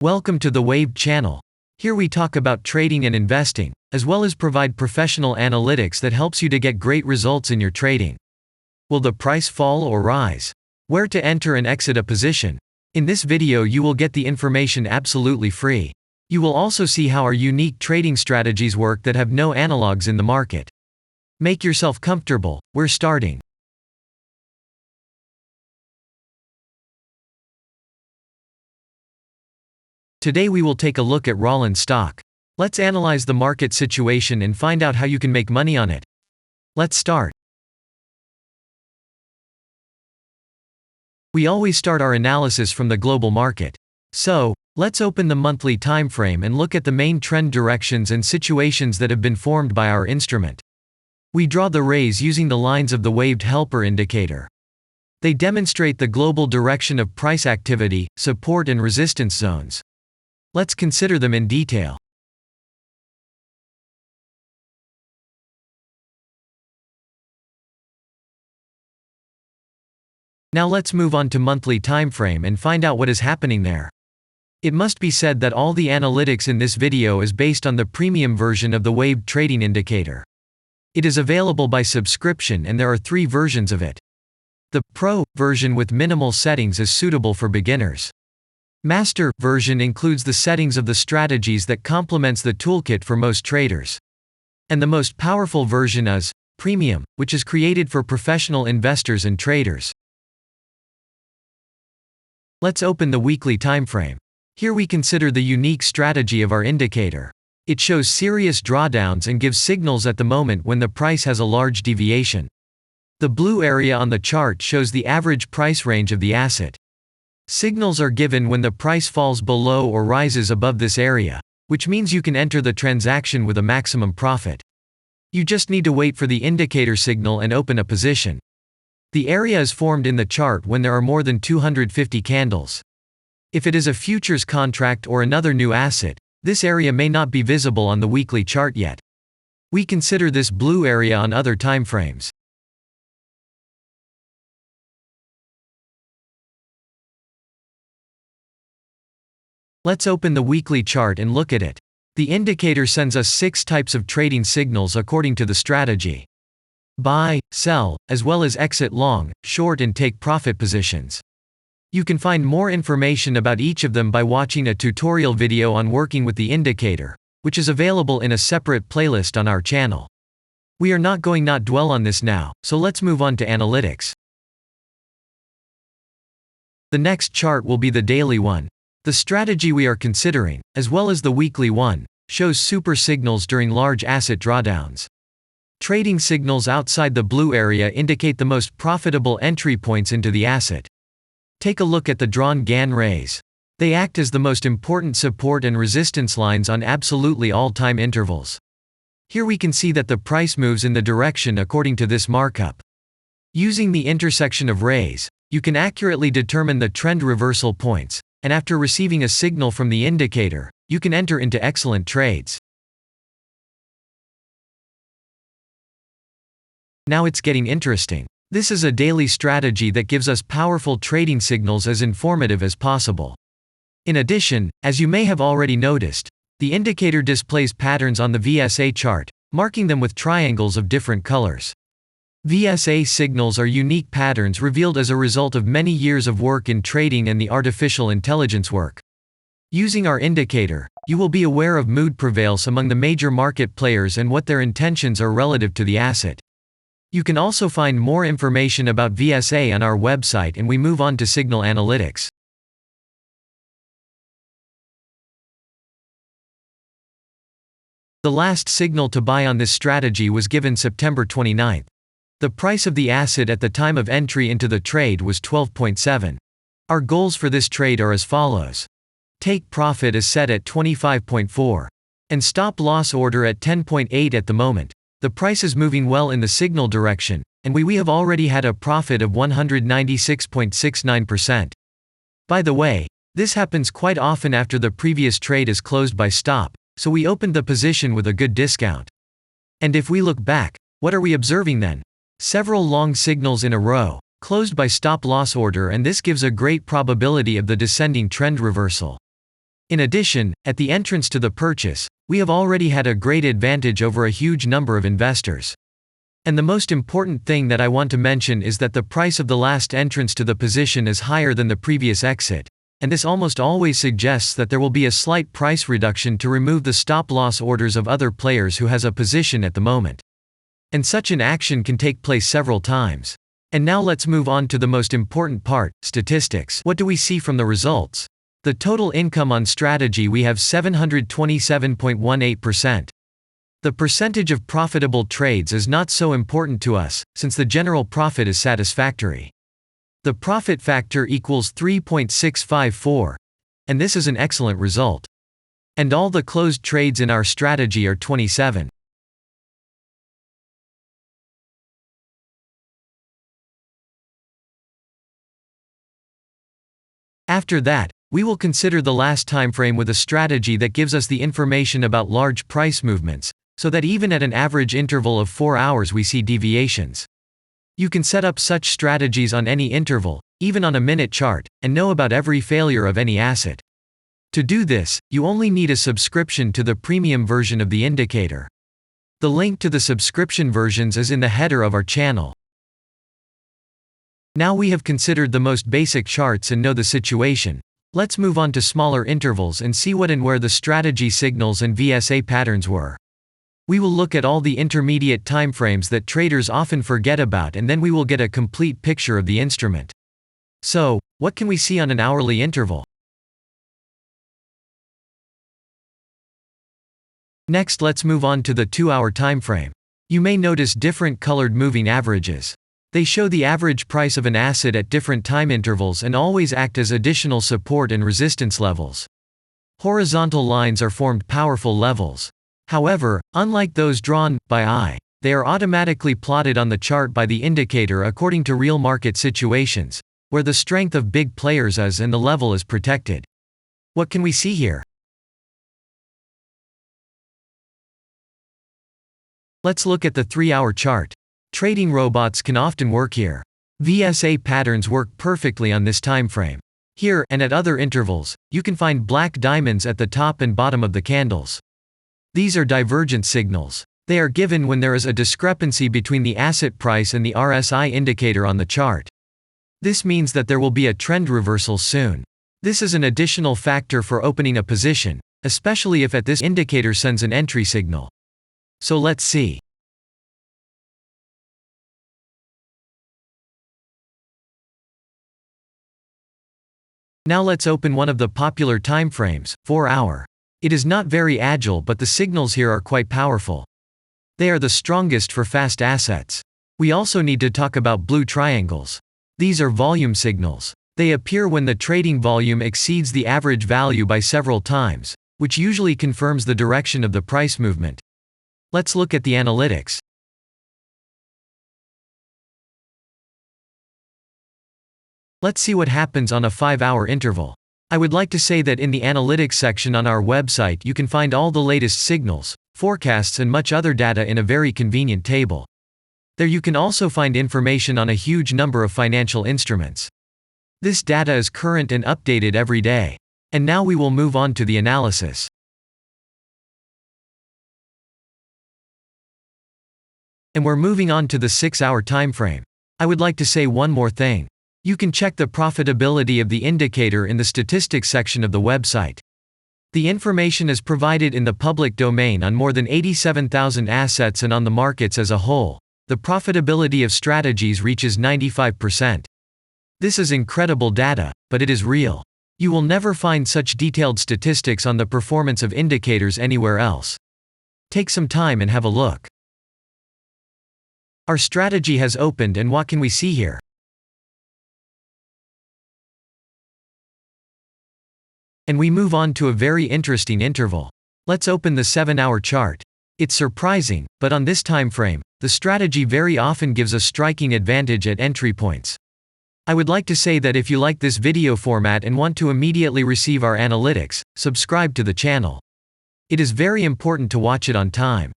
Welcome to the Waved channel. Here we talk about trading and investing, as well as provide professional analytics that helps you to get great results in your trading. Will the price fall or rise? Where to enter and exit a position? In this video you will get the information absolutely free. You will also see how our unique trading strategies work that have no analogs in the market. Make yourself comfortable, we're starting. Today we will take a look at Rollins stock. Let's analyze the market situation and find out how you can make money on it. Let's start. We always start our analysis from the global market. So, let's open the monthly time frame and look at the main trend directions and situations that have been formed by our instrument. We draw the rays using the lines of the waved helper indicator. They demonstrate the global direction of price activity, support and resistance zones. Let's consider them in detail. Now let's move on to monthly time frame and find out what is happening there. It must be said that all the analytics in this video is based on the premium version of the waved trading indicator. It is available by subscription and there are 3 versions of it. The Pro version with minimal settings is suitable for beginners. Master version includes the settings of the strategies that complements the toolkit for most traders. And the most powerful version is Premium, which is created for professional investors and traders. Let's open the weekly time frame. Here we consider the unique strategy of our indicator. It shows serious drawdowns and gives signals at the moment when the price has a large deviation. The blue area on the chart shows the average price range of the asset. Signals are given when the price falls below or rises above this area, which means you can enter the transaction with a maximum profit. You just need to wait for the indicator signal and open a position. The area is formed in the chart when there are more than 250 candles. If it is a futures contract or another new asset, this area may not be visible on the weekly chart yet. We consider this blue area on other time frames. Let's open the weekly chart and look at it. The indicator sends us 6 types of trading signals according to the strategy. Buy, sell, as well as exit long, short and take profit positions. You can find more information about each of them by watching a tutorial video on working with the indicator, which is available in a separate playlist on our channel. We are not going to dwell on this now, so let's move on to analytics. The next chart will be the daily one. The strategy we are considering, as well as the weekly one, shows super signals during large asset drawdowns. Trading signals outside the blue area indicate the most profitable entry points into the asset. Take a look at the drawn Gann rays. They act as the most important support and resistance lines on absolutely all time intervals. Here we can see that the price moves in the direction according to this markup. Using the intersection of rays, you can accurately determine the trend reversal points, and after receiving a signal from the indicator, you can enter into excellent trades. Now it's getting interesting. This is a daily strategy that gives us powerful trading signals as informative as possible. In addition, as you may have already noticed, the indicator displays patterns on the VSA chart, marking them with triangles of different colors. VSA signals are unique patterns revealed as a result of many years of work in trading and the artificial intelligence work. Using our indicator, you will be aware of mood prevails among the major market players and what their intentions are relative to the asset. You can also find more information about VSA on our website, and we move on to signal analytics. The last signal to buy on this strategy was given September 29. The price of the asset at the time of entry into the trade was 12.7. Our goals for this trade are as follows. Take profit is set at 25.4. And stop loss order at 10.8 at the moment. The price is moving well in the signal direction, and we have already had a profit of 196.69%. By the way, this happens quite often after the previous trade is closed by stop, so we opened the position with a good discount. And if we look back, what are we observing then? Several long signals in a row, closed by stop loss order, and this gives a great probability of the descending trend reversal. In addition, at the entrance to the purchase, we have already had a great advantage over a huge number of investors. And the most important thing that I want to mention is that the price of the last entrance to the position is higher than the previous exit, and this almost always suggests that there will be a slight price reduction to remove the stop-loss orders of other players who has a position at the moment. And such an action can take place several times. And now let's move on to the most important part, statistics. What do we see from the results? The total income on strategy we have 727.18%. The percentage of profitable trades is not so important to us, since the general profit is satisfactory. The profit factor equals 3.654, and this is an excellent result. And all the closed trades in our strategy are 27. After that, we will consider the last time frame with a strategy that gives us the information about large price movements, so that even at an average interval of 4 hours we see deviations. You can set up such strategies on any interval, even on a minute chart, and know about every failure of any asset. To do this, you only need a subscription to the premium version of the indicator. The link to the subscription versions is in the header of our channel. Now we have considered the most basic charts and know the situation. Let's move on to smaller intervals and see what and where the strategy signals and VSA patterns were. We will look at all the intermediate timeframes that traders often forget about, and then we will get a complete picture of the instrument. So, what can we see on an hourly interval? Next, let's move on to the 2-hour timeframe. You may notice different colored moving averages. They show the average price of an asset at different time intervals and always act as additional support and resistance levels. Horizontal lines are formed powerful levels. However, unlike those drawn by eye, they are automatically plotted on the chart by the indicator according to real market situations, where the strength of big players is and the level is protected. What can we see here? Let's look at the 3-hour chart. Trading robots can often work here. VSA patterns work perfectly on this time frame. Here, and at other intervals, you can find black diamonds at the top and bottom of the candles. These are divergent signals. They are given when there is a discrepancy between the asset price and the RSI indicator on the chart. This means that there will be a trend reversal soon. This is an additional factor for opening a position, especially if this indicator sends an entry signal. So let's see. Now let's open one of the popular timeframes, 4-hour. It is not very agile, but the signals here are quite powerful. They are the strongest for fast assets. We also need to talk about blue triangles. These are volume signals. They appear when the trading volume exceeds the average value by several times, which usually confirms the direction of the price movement. Let's look at the analytics. Let's see what happens on a 5-hour interval. I would like to say that in the analytics section on our website you can find all the latest signals, forecasts and much other data in a very convenient table. There you can also find information on a huge number of financial instruments. This data is current and updated every day. And now we will move on to the analysis. And we're moving on to the 6-hour timeframe. I would like to say one more thing. You can check the profitability of the indicator in the statistics section of the website. The information is provided in the public domain on more than 87,000 assets, and on the markets as a whole, the profitability of strategies reaches 95%. This is incredible data, but it is real. You will never find such detailed statistics on the performance of indicators anywhere else. Take some time and have a look. Our strategy has opened, and what can we see here? And we move on to a very interesting interval. Let's open the 7-hour chart. It's surprising, but on this time frame, the strategy very often gives a striking advantage at entry points. I would like to say that if you like this video format and want to immediately receive our analytics, subscribe to the channel. It is very important to watch it on time.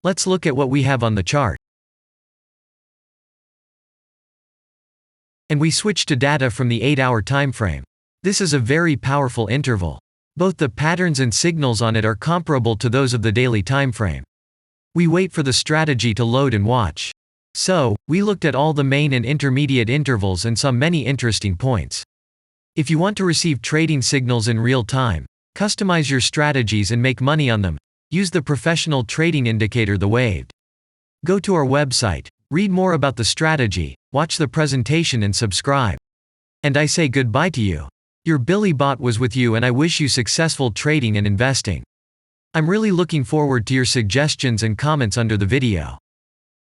Let's look at what we have on the chart. And we switch to data from the 8-hour time frame. This is a very powerful interval. Both the patterns and signals on it are comparable to those of the daily timeframe. We wait for the strategy to load and watch. So, we looked at all the main and intermediate intervals and saw many interesting points. If you want to receive trading signals in real time, customize your strategies and make money on them, use the professional trading indicator the Waved. Go to our website, read more about the strategy, watch the presentation and subscribe. And I say goodbye to you. Your Billy Bot was with you and I wish you successful trading and investing. I'm really looking forward to your suggestions and comments under the video.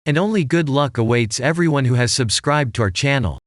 And only good luck awaits everyone who has subscribed to our channel.